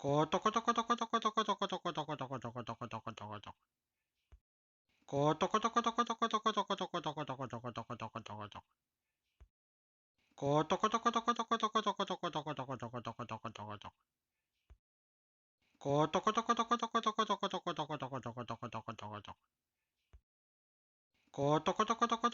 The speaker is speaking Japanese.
コトコトコトコトコトコトコトコトコトコトコトコトコトコト。コトコトコトコトコトコトコトコトコトコトコトコトコトコト。コトコトコトコトコトコトコトコトコトコトコトコトコトコト。コトコトコトコトコトコトコトコトコトコトコトコトコトコト。コトコトコトコト